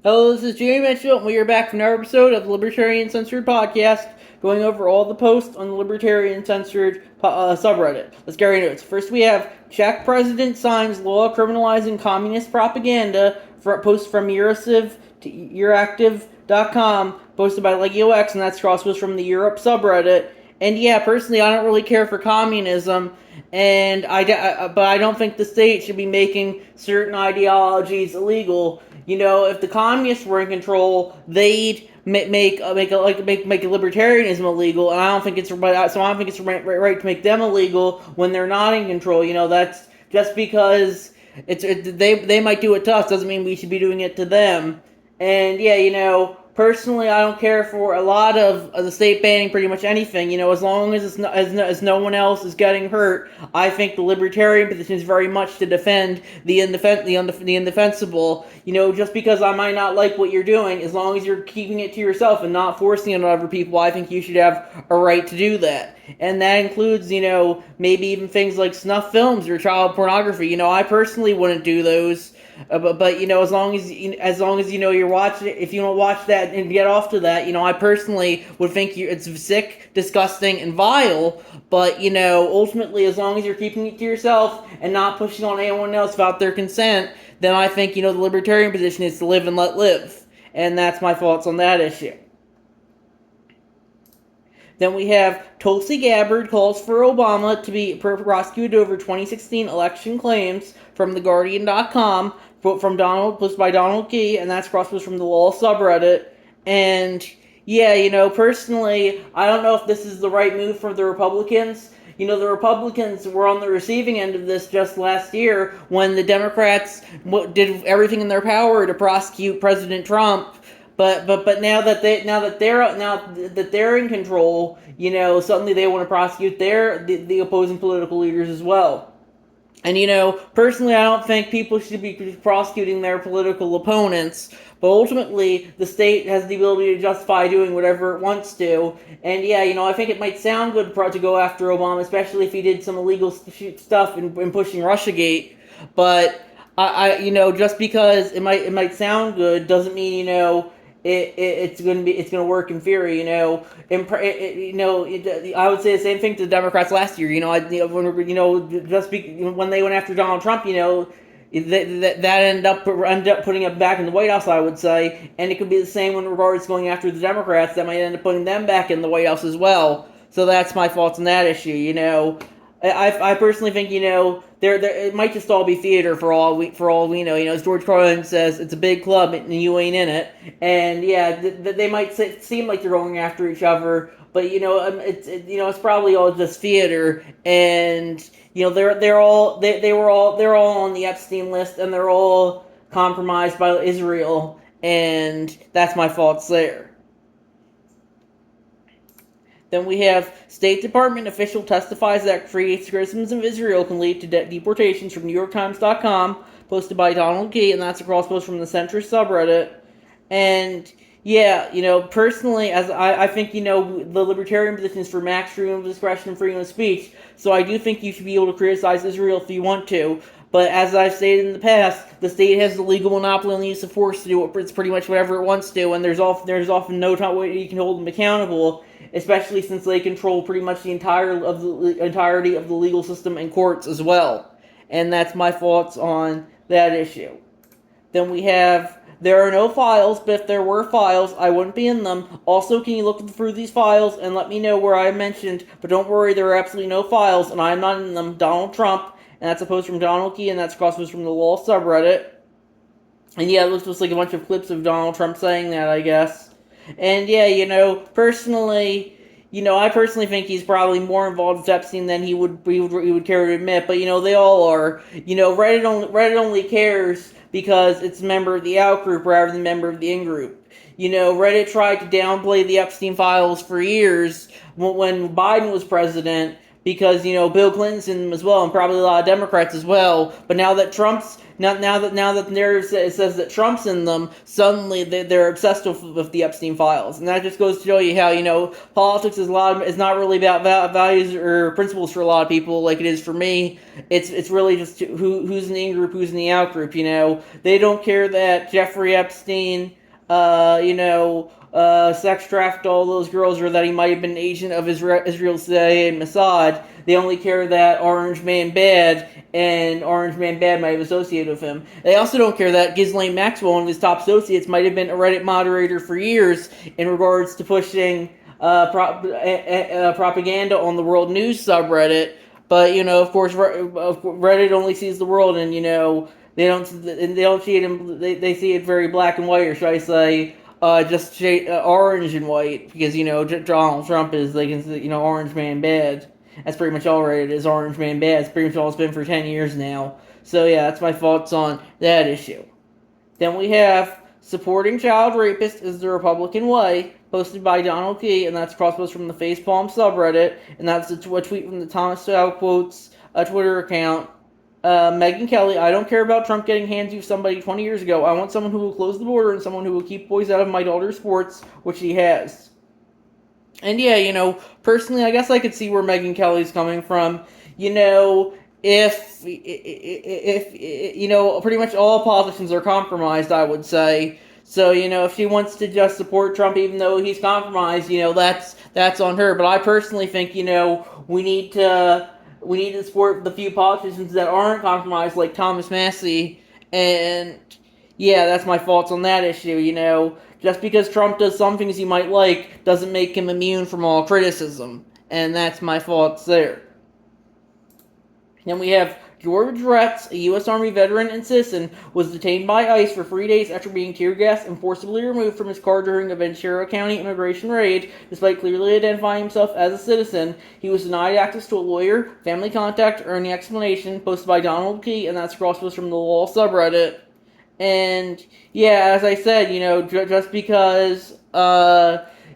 Hello, this is Jamie Mitchell, and we are back for another episode of the Libertarian Censored podcast, going over all the posts on the Libertarian Censored subreddit. Let's get right into it. So first we have Czech president signs law criminalizing communist propaganda, for post from Eurociv to Euractiv.com, posted by LegioX, and that's crosspost from the Europe subreddit. And yeah, personally, I don't really care for communism, and but I don't think the state should be making certain ideologies illegal. You know, if the communists were in control, they'd make libertarianism illegal, and I don't think it's right. So I don't think it's right to make them illegal when they're not in control. You know, that's just because they might do it to us doesn't mean we should be doing it to them. And yeah, you know, personally, I don't care for a lot of the state banning pretty much anything. You know, as long as no one else is getting hurt, I think the libertarian position is very much to defend the indefensible. You know, just because I might not like what you're doing, as long as you're keeping it to yourself and not forcing it on other people, I think you should have a right to do that. And that includes, you know, maybe even things like snuff films or child pornography. You know, I personally wouldn't do those. But you know, as long as you know you're watching it, if you don't watch that and get off to that, you know, I personally would think it's sick, disgusting, and vile. But you know, ultimately, as long as you're keeping it to yourself and not pushing on anyone else without their consent, then I think, you know, the libertarian position is to live and let live, and that's my thoughts on that issue. Then we have Tulsi Gabbard calls for Obama to be prosecuted over 2016 election claims from TheGuardian.com, posted by Donald Key, and that's crosspost from the Law subreddit. And yeah, you know, personally, I don't know if this is the right move for the Republicans. You know, the Republicans were on the receiving end of this just last year when the Democrats did everything in their power to prosecute President Trump. But now that they're in control, you know, suddenly they want to prosecute the opposing political leaders as well. And you know, personally, I don't think people should be prosecuting their political opponents. But ultimately, the state has the ability to justify doing whatever it wants to. And yeah, you know, I think it might sound good to go after Obama, especially if he did some illegal stuff in pushing Russiagate. But I you know, just because it might sound good doesn't mean, you know, it's going to work in theory. You know, I would say the same thing to the Democrats last year. You know, when they went after Donald Trump, you know, that ended up putting him back in the White House, I would say, and it could be the same in regards to going after the Democrats. That might end up putting them back in the White House as well. So that's my thoughts on that issue. You know, I personally think, you know, it might just all be theater for all we know. You know, as George Carlin says, it's a big club and you ain't in it. And yeah, they might seem like they're going after each other, but you know, it's probably all just theater. And you know, they're all on the Epstein list, and they're all compromised by Israel. And that's my thoughts there. Then we have State Department official testifies that criticisms of Israel can lead to deportations from NewYorkTimes.com, posted by Donald Key, and that's a crosspost from the centrist subreddit. And yeah, you know, personally, as I think, you know, the libertarian position is for max freedom of discretion and freedom of speech, so I do think you should be able to criticize Israel if you want to. But as I've stated in the past, the state has the legal monopoly on the use of force to do it's pretty much whatever it wants to, and there's often no way you can hold them accountable, especially since they control pretty much the entirety of the legal system and courts as well. And that's my thoughts on that issue. Then we have, there are no files, but if there were files, I wouldn't be in them. Also, can you look through these files and let me know where I mentioned, but don't worry, there are absolutely no files, and I'm not in them. Donald Trump. And that's a post from Donald Key, and that's crosspost from the Law subreddit. And yeah, it looks just like a bunch of clips of Donald Trump saying that, I guess. And yeah, you know, personally, you know, I personally think he's probably more involved with Epstein than he would care to admit. But you know, they all are. You know, Reddit only cares because it's a member of the out group rather than a member of the in group. You know, Reddit tried to downplay the Epstein files for years when Biden was president. because Bill Clinton's in them as well, and probably a lot of Democrats as well. But now that the narrative says that Trump's in them, suddenly they're obsessed with the Epstein files, and that just goes to show you how politics is not really about values or principles for a lot of people like it is for me. It's really just who's in the in group, who's in the out group. They don't care that Jeffrey Epstein, sex trafficked all those girls, or that he might have been an agent of Israel's CIA and Mossad. They only care that Orange Man Bad and Orange Man Bad might have associated with him. They also don't care that Ghislaine Maxwell, one of his top associates, might have been a Reddit moderator for years in regards to pushing propaganda on the World News subreddit. But of course, Reddit only sees the world, and they don't see it. They see it very black and white, or should I say, just orange and white, because Donald Trump is Orange Man Bad. That's pretty much all Reddit is, Orange Man Bad. It's pretty much all it's been for 10 years now. So yeah, that's my thoughts on that issue. Then we have supporting child rapists is the Republican way, posted by Donald Key, and that's crosspost from the Facepalm subreddit, and that's a tweet from the Thomas Style Quotes Twitter account. Megyn Kelly, I don't care about Trump getting handsy with somebody 20 years ago. I want someone who will close the border and someone who will keep boys out of my daughter's sports, which he has. And yeah, personally, I guess I could see where Megyn Kelly's coming from. If pretty much all politicians are compromised, I would say. So, if she wants to just support Trump even though he's compromised, that's on her. But I personally think, we need to support the few politicians that aren't compromised, like Thomas Massie. And yeah, that's my thoughts on that issue. Just because Trump does some things you might like doesn't make him immune from all criticism. And that's my thoughts there. Then we have George Retz, a U.S. Army veteran and citizen, was detained by ICE for 3 days after being tear gassed and forcibly removed from his car during a Ventura County immigration raid. Despite clearly identifying himself as a citizen, he was denied access to a lawyer, family contact, or any explanation, posted by Donald Key, and that's crosspost from the Law subreddit. And yeah, as I said, just because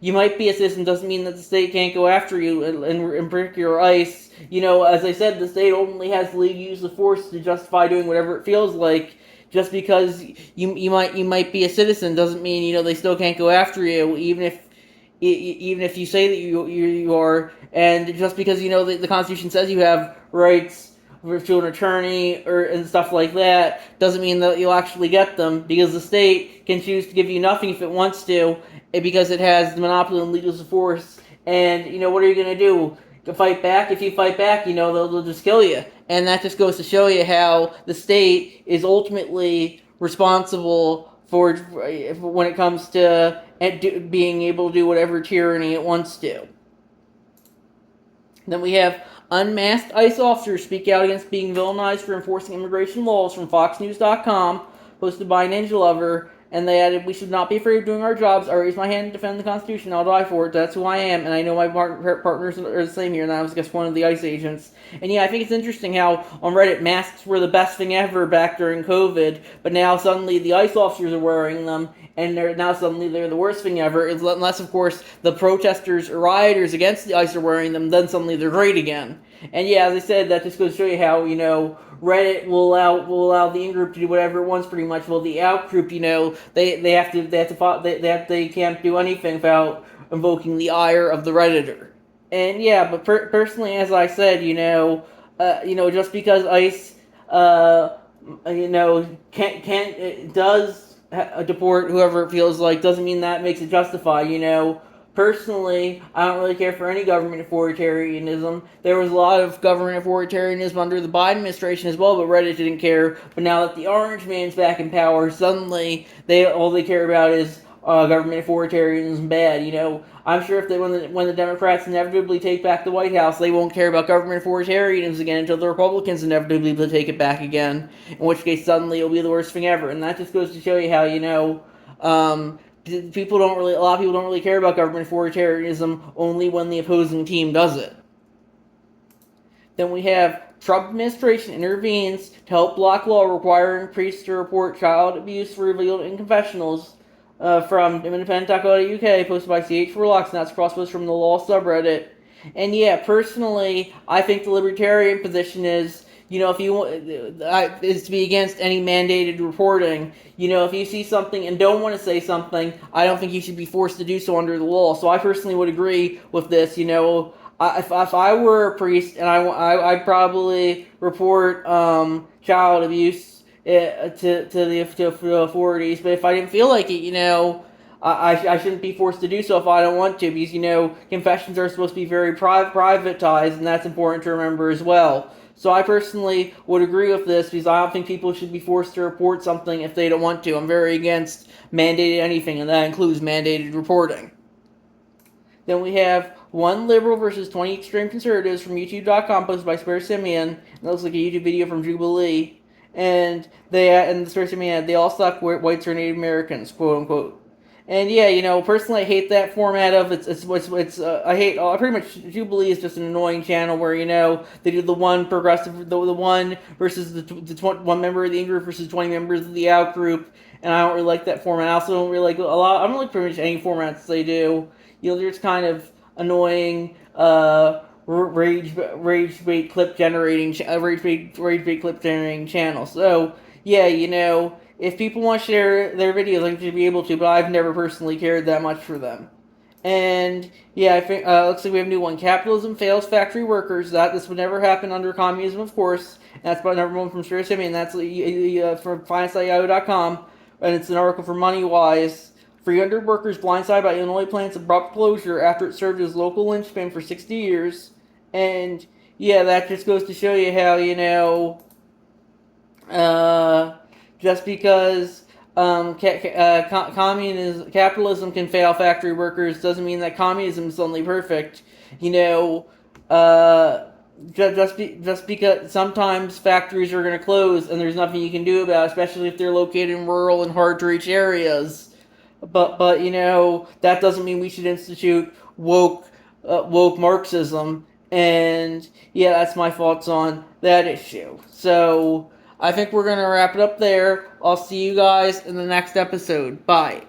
you might be a citizen doesn't mean that the state can't go after you and break your ICE. As I said, the state only has the legal use of force to justify doing whatever it feels like. Just because you might be a citizen doesn't mean they still can't go after you, even if you say that you are. And just because the Constitution says you have rights to an attorney and stuff like that doesn't mean that you'll actually get them, because the state can choose to give you nothing if it wants to, because it has the monopoly on legal use of force. And what are you going to do? To fight back? If you fight back, they'll just kill you. And that just goes to show you how the state is ultimately responsible for when it comes to being able to do whatever tyranny it wants to. Then we have unmasked ICE officers speak out against being villainized for enforcing immigration laws, from FoxNews.com, posted by Ninja Lover. And they added, "We should not be afraid of doing our jobs. I raise my hand to defend the Constitution. I'll die for it. That's who I am. And I know my partners are the same here. And I was just one of the ICE agents." And yeah, I think it's interesting how on Reddit masks were the best thing ever back during COVID. But now suddenly the ICE officers are wearing them. And they're the worst thing ever. Unless, of course, the protesters or rioters against the ICE are wearing them. Then suddenly they're great again. And yeah, as I said, that just goes to show you how, Reddit will allow the in-group to do whatever it wants, pretty much. Well, the out-group, they can't do anything without invoking the ire of the Redditor. And yeah, but personally, as I said, just because ICE, does deport whoever it feels like, doesn't mean that makes it justified. Personally, I don't really care for any government authoritarianism. There was a lot of government authoritarianism under the Biden administration as well, but Reddit didn't care. But now that the Orange Man's back in power, suddenly all they care about is government authoritarianism bad. I'm sure if when the Democrats inevitably take back the White House, they won't care about government authoritarianism again until the Republicans inevitably take it back again. In which case, suddenly it'll be the worst thing ever. And that just goes to show you how a lot of people don't really care about government authoritarianism only when the opposing team does it. Then we have Trump administration intervenes to help block law requiring priests to report child abuse revealed in confessionals, from independent.co.uk, posted by CH4Lux, and that's crosspost from the Law subreddit. And yeah, personally, I think the libertarian position is, if you want, is to be against any mandated reporting. If you see something and don't want to say something, I don't think you should be forced to do so under the law. So I personally would agree with this. If I were a priest and I'd probably report child abuse to the authorities. But if I didn't feel like it, I shouldn't be forced to do so if I don't want to, because confessions are supposed to be very privatized, and that's important to remember as well. So I personally would agree with this, because I don't think people should be forced to report something if they don't want to. I'm very against mandated anything, and that includes mandated reporting. Then we have one liberal versus 20 extreme conservatives from YouTube.com, posted by Spare Simeon. That looks like a YouTube video from Jubilee. And the Spare Simeon, they all suck, whites or Native Americans, quote unquote. And yeah, personally, I hate that format of I hate. Pretty much Jubilee is just an annoying channel where they do the one progressive, the one versus one member of the in group versus 20 members of the out group, and I don't really like that format. I also don't really like a lot. I don't like pretty much any formats they do. They're just kind of annoying. Rage bait clip generating channel. So yeah, if people want to share their videos, I should be able to, but I've never personally cared that much for them. And yeah, I think looks like we have a new one. Capitalism fails factory workers. This would never happen under communism, of course. And that's by number one from Sir Simeon. That's from finance.yahoo.com, and it's an article from MoneyWise. 300 workers blindsided by Illinois plant's abrupt closure after it served as local linchpin for 60 years. And yeah, that just goes to show you how, just because capitalism can fail factory workers doesn't mean that communism is suddenly perfect. Just because sometimes factories are going to close and there's nothing you can do about it, especially if they're located in rural and hard to reach areas. But that doesn't mean we should institute woke Marxism. And yeah, that's my thoughts on that issue. So I think we're going to wrap it up there. I'll see you guys in the next episode. Bye.